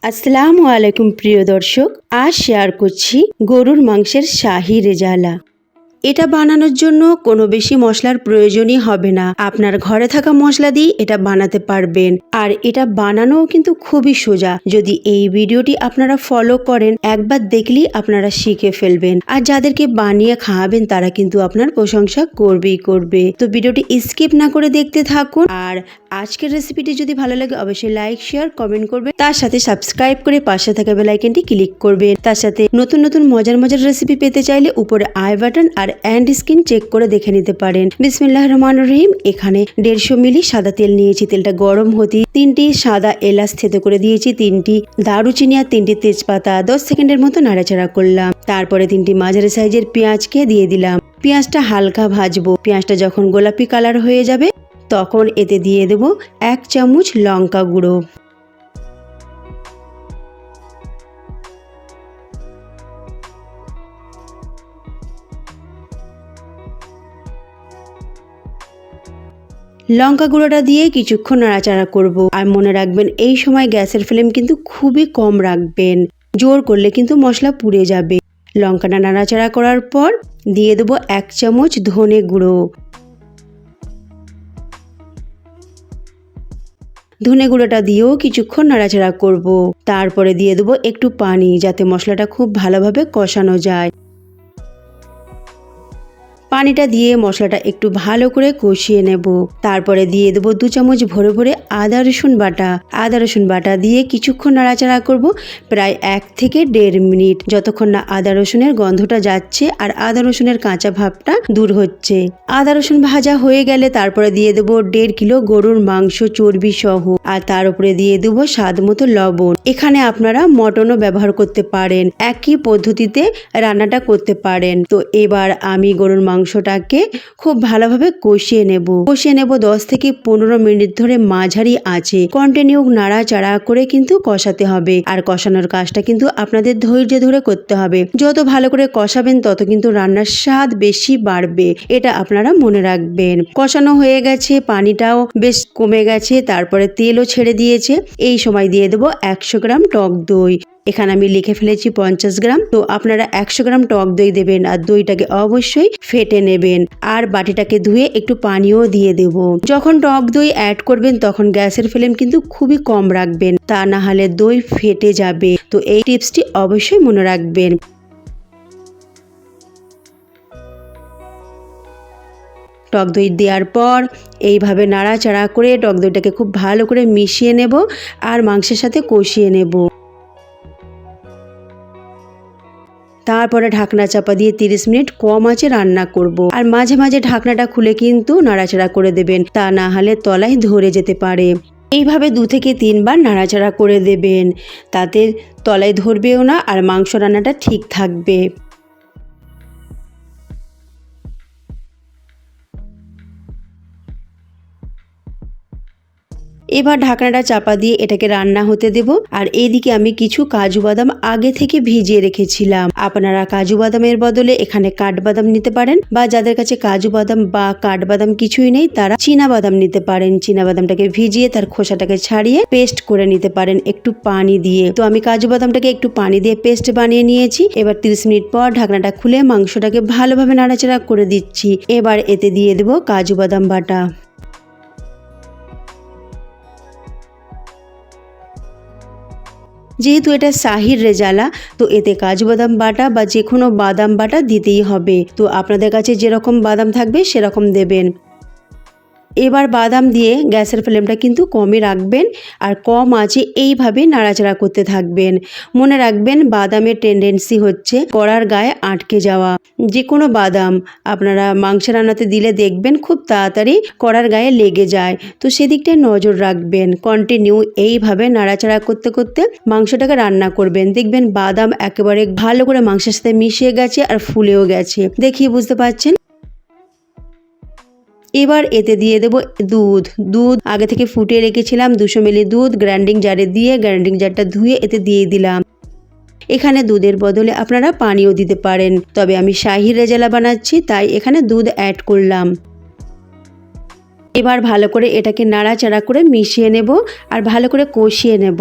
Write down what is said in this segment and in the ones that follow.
আসসালামু আলাইকুম প্রিয় দর্শক, আজ শেয়ার করছি গরুর মাংসের শাহী রেজালা। এটা বানানোর জন্য কোনো বেশি মশলার প্রয়োজনই হবে না। আপনার ঘরে থাকা মশলা দিয়ে এটা বানাতে পারবেন। আর এটা বানানোও কিন্তু খুবই সোজা। যদি এই ভিডিওটি আপনারা ফলো করেন, একবার দেখলেই আপনারা শিখে ফেলবেন। আর যাদেরকে বানিয়ে খাওয়াবেন তারা কিন্তু আপনার প্রশংসা করবেই করবে। তো ভিডিওটি স্কিপ না করে দেখতে থাকুন। আর আজকের রেসিপিটি যদি ভালো লাগে অবশ্যই লাইক, শেয়ার, কমেন্ট করবেন। তার সাথে সাবস্ক্রাইব করে পাশে থাকা বেল আইকনটি ক্লিক করবেন। তার সাথে নতুন নতুন মজার মজার রেসিপি পেতে চাইলে উপরে আই বাটন আর এন্ড স্ক্রিন চেক করে দেখে নিতে পারেন। বিসমিল্লাহির রহমানির রহিম। এখানে 150 মিলি সাদা তেল নিয়েছি। তেলটা গরম হতে 3টি সাদা এলাচ থেতো করে দিয়েছি, 3টি দারুচিনি আর 3টি তেজপাতা 10 সেকেন্ডের মতো নাড়াচাড়া করলাম। তারপরে 3টি মাঝারি সাইজের পেঁয়াজকে দিয়ে দিলাম। পেঁয়াজটা হালকা ভাজবো। পেঁয়াজটা যখন গোলাপি কালার হয়ে যাবে তখন এতে দিয়ে দেব 1 চামচ লঙ্কা গুঁড়ো। লঙ্কা গুঁড়োটা দিয়ে কিছুক্ষণ নাড়াচাড়া করব। আর মনে রাখবেন এই সময় গ্যাসের ফ্লেম কিন্তু খুবই কম রাখবেন, জোর করলে কিন্তু মশলা পুড়ে যাবে। লঙ্কাটা নাড়াচাড়া করার পর দিয়ে দেবো 1 চামচ ধনে গুঁড়ো। ধনে গুঁড়োটা দিয়েও কিছুক্ষণ নাড়াচাড়া করব। তারপরে দিয়ে দেবো একটু পানি, যাতে মশলাটা খুব ভালোভাবে কষানো যায়। পানিটা দিয়ে মশলাটা একটু ভালো করে কষিয়ে নেব। তারপরে দিয়ে দেবো 2 চামচ ভরে ভরে আদা রসুন বাটা। আদা রসুন বাটা দিয়ে কিছুক্ষণ নাড়াচাড়া করব, প্রায় 1 থেকে 1.5 মিনিট, যতক্ষণ না আদা রসুনের গন্ধটা যাচ্ছে আর আদা রসুনের কাঁচা ভাবটা দূর হচ্ছে। আদা রসুন ভাজা হয়ে গেলে তারপরে দিয়ে দেবো 1.5 কিলো গরুর মাংস চর্বি সহ। আর তার উপরে দিয়ে দেবো স্বাদ মতো লবণ। এখানে আপনারা মটনও ব্যবহার করতে পারেন, একই পদ্ধতিতে রান্নাটা করতে পারেন। তো এবার আমি গরুর মাংসটাকে খুব ভালোভাবে কষিয়ে নেব 10 থেকে 15 মিনিট ধরে মাঝারি আঁচে কন্টিনিউ নাড়াচাড়া করে কিন্তু কষাতে হবে। আর কষানোর কাজটা কিন্তু আপনাদের ধৈর্য ধরে করতে হবে। যত ভালো করে কষাবেন তত কিন্তু রান্নার স্বাদ বেশি বাড়বে, এটা আপনারা মনে রাখবেন। কষানো হয়ে গেছে, পানিটাও বেশ কমে গেছে, তারপরে তেলও ছেড়ে দিয়েছে। এই সময় দিয়ে দেবো 100 গ্রাম টক দই। এখানে আমি লিখে ফেলেছি 50 গ্রাম। তো আপনারা 100 গ্রাম টক দই দেবেন। আর দইটাকে অবশ্যই ফেটে নেবেন। আর বাটিটাকে ধুয়ে একটু পানিও দিয়ে দেব। যখন টক দই অ্যাড করবেন তখন গ্যাসের ফ্লেম কিন্তু খুবই কম রাখবেন, তা না হলে দই ফেটে যাবে। তো এই টিপসটি অবশ্যই মনে রাখবেন। টক দই দেওয়ার পর এইভাবে নাড়াচাড়া করে টক দইটাকে খুব ভালো করে মিশিয়ে নেব আর মাংসের সাথে কষিয়ে নেব। তারপরে ঢাকনা চাপা দিয়ে 30 মিনিট কম আঁচে রান্না করব। আর মাঝে মাঝে ঢাকনাটা খুলে কিন্তু নাড়াচাড়া করে দেবেন, তা না হলে তলায় ধরে যেতে পারে। এইভাবে 2 থেকে 3 বার নাড়াচাড়া করে দেবেন, তাতে তলায় ধরবেও না আর মাংস রান্নাটা ঠিক থাকবে। এবার ঢাকনাটা চাপা দিয়ে এটাকে রান্না হতে দেব। আর এইদিকে আমি কিছু কাজু বাদাম আগে থেকে ভিজিয়ে রেখেছিলাম। আপনারা কাজু বাদামের বদলে এখানে কাঠবাদাম নিতে পারেন, বা যাদের কাছে কাজু বাদাম বা কাঠবাদাম কিছুই নেই তারা চীনা বাদাম নিতে পারেন। চীনা বাদামটাকে ভিজিয়ে তার খোসাটাকে ছাড়িয়ে পেস্ট করে নিতে পারেন একটু পানি দিয়ে। তো আমি কাজু বাদামটাকে একটু পানি দিয়ে পেস্ট বানিয়ে নিয়েছি। এবার 30 মিনিট পর ঢাকনাটা খুলে মাংসটাকে ভালোভাবে নাড়াচাড়া করে দিচ্ছি। এবার এতে দিয়ে দেব কাজু বাদাম বাটা। যেহেতু এটা শাহির রেজালা, তো এতে কাজু বাদাম বাটা বা যে কোনো বাদাম বাটা দিতেই হবে। তো আপনাদের কাছে যেরকম বাদাম থাকবে সেরকম দেবেন। এবার বাদাম দিয়ে গ্যাসের ফ্লেমটা কিন্তু কমই রাখবেন আর কম আঁচে এইভাবে নাড়াচাড়া করতে থাকবেন। মনে রাখবেন বাদামের টেন্ডেন্সি হচ্ছে কড়ার গায়ে আটকে যাওয়া। যে কোনো বাদাম আপনারা মাংস রান্নাতে দিলে দেখবেন খুব তাড়াতাড়ি কড়ার গায়ে লেগে যায়, তো সেদিকটায় নজর রাখবেন। কন্টিনিউ এইভাবে নাড়াচাড়া করতে করতে মাংসটাকে রান্না করবেন, দেখবেন বাদাম একেবারে ভালো করে মাংসের সাথে মিশে গেছে আর ফুলেও গেছে, দেখিয়ে বুঝতে পারছেন। এবার এতে দিয়ে দেব দুধ আগে থেকে ফুটিয়ে রেখেছিলাম 200 মিলি দুধ গ্রাইন্ডিং জারে দিয়ে গ্রাইন্ডিং জারটা ধুয়ে এতে দিয়ে দিলাম। এখানে দুধের বদলে আপনারা পানিও দিতে পারেন, তবে আমি শাহী রেজালা বানাচ্ছি তাই এখানে দুধ অ্যাড করলাম। এবার ভালো করে এটাকে নাড়াচাড়া করে মিশিয়ে নেব আর ভালো করে কষিয়ে নেব।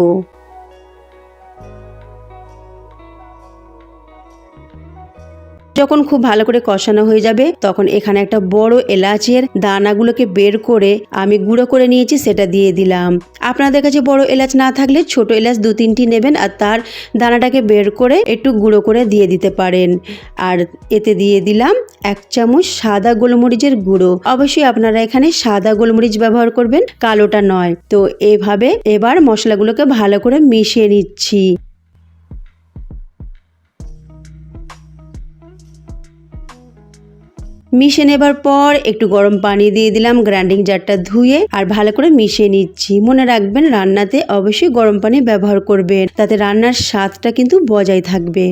যখন খুব ভালো করে কষানো হয়ে যাবে তখন এখানে একটা বড় এলাচের দানাগুলোকে বের করে আমি গুঁড়ো করে নিয়েছি, সেটা দিয়ে দিলাম। আপনাদের কাছে বড় এলাচ না থাকলে ছোট এলাচ 2-3টি নেবেন আর তার দানাটাকে বের করে একটু গুঁড়ো করে দিয়ে দিতে পারেন। আর এতে দিয়ে দিলাম 1 চামচ সাদা গোলমরিচের গুঁড়ো। অবশ্যই আপনারা এখানে সাদা গোলমরিচ ব্যবহার করবেন, কালোটা নয়। তো এইভাবে এবার মশলাগুলোকে ভালো করে মিশিয়ে নিচ্ছি। মিশিয়ে নেবার পর একটু গরম পানি দিয়ে দিলাম, গ্রাইন্ডিং জারটা ধুয়ে আর ভালো করে মিশিয়ে নিচ্ছি। মনে রাখবেন রান্নাতে অবশ্যই গরম পানি ব্যবহার করবেন, তাতে রান্নার স্বাদটা কিন্তু বজায় থাকবে।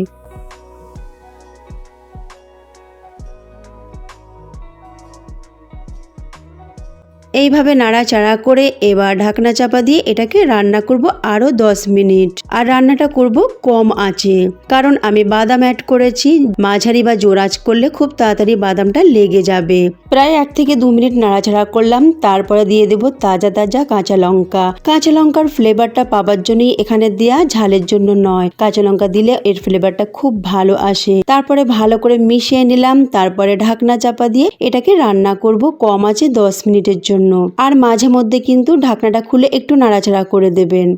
এইভাবে নাড়াচাড়া করে এবার ঢাকনা চাপা দিয়ে এটাকে রান্না করব আরও 10 মিনিট। আর রান্নাটা করব কম আঁচে, কারণ আমি বাদাম অ্যাড করেছি। মাঝারি বা জোর আঁচ করলে খুব তাড়াতাড়ি বাদামটা লেগে যাবে। প্রায় 1 থেকে 2 মিনিট নাড়াচাড়া করলাম, তারপরে দিয়ে দেব তাজা তাজা কাঁচা লঙ্কা। কাঁচা লঙ্কার ফ্লেভারটা পাবার জন্যই এখানে দেয়া, ঝালের জন্য নয়। কাঁচা লঙ্কা দিলে এর ফ্লেভারটা খুব ভালো আসে। তারপরে ভালো করে মিশিয়ে নিলাম, তারপরে ঢাকনা চাপা দিয়ে এটাকে রান্না করব কম আঁচে 10 মিনিটের জন্য। আর মাঝে মধ্যে কিন্তু ঢাকনাটা খুলে একটু নাড়াচাড়া করে দেবেন।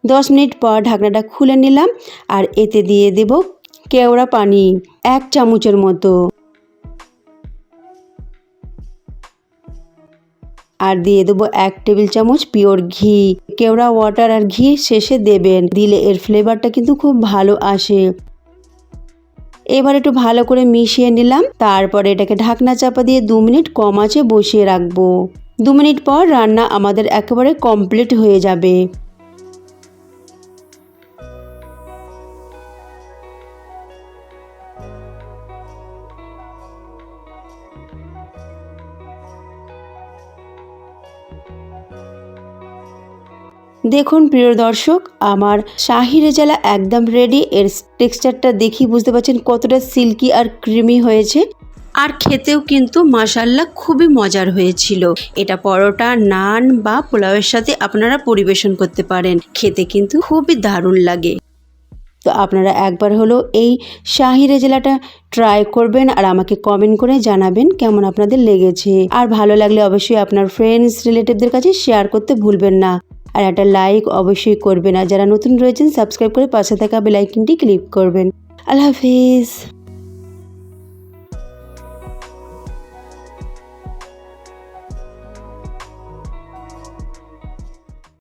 10 মিনিট পর ঢাকনাটা খুলে নিলাম আর এতে দিয়ে দেব কেওড়া পানি 1 চামচের মতো। আর দিয়ে দেবো 1 টেবিল চামচ পিওর ঘি। কেওড়া ওয়াটার আর ঘি শেষে দেবেন, দিলে এর ফ্লেভারটা কিন্তু খুব ভালো আসে। এবার একটু ভালো করে মিশিয়ে নিলাম, তারপরে এটাকে ঢাকনা চাপা দিয়ে 2 মিনিট কম আঁচে বসিয়ে রাখবো। 2 মিনিট পর রান্না আমাদের একেবারে কমপ্লিট হয়ে যাবে। দেখুন প্রিয় দর্শক, আমার শাহি রেজালা একদম রেডি। এর টেক্সচারটা দেখি বুঝতে পারছেন কতটা সিল্কি আর ক্রিমি হয়েছে। আর খেতেও কিন্তু মাশাআল্লাহ খুবই মজার হয়েছিল। এটা পরোটা, নান বা পোলাওয়ের সাথে আপনারা পরিবেশন করতে পারেন, খেতে কিন্তু খুবই দারুণ লাগে। তো আপনারা একবার হলো এই শাহি রেজালাটা ট্রাই করবেন আর আমাকে কমেন্ট করে জানাবেন কেমন আপনাদের লেগেছে। আর ভালো লাগলে অবশ্যই আপনার ফ্রেন্ডস রিলেটিভদের কাছে শেয়ার করতে ভুলবেন না। আর একটা লাইক অবশ্যই করবেন। আর যারা নতুন রয়েছেন সাবস্ক্রাইব করে পাশে থাকা বেল আইকনটি ক্লিক করবেন। আল্লাহ হাফিজ।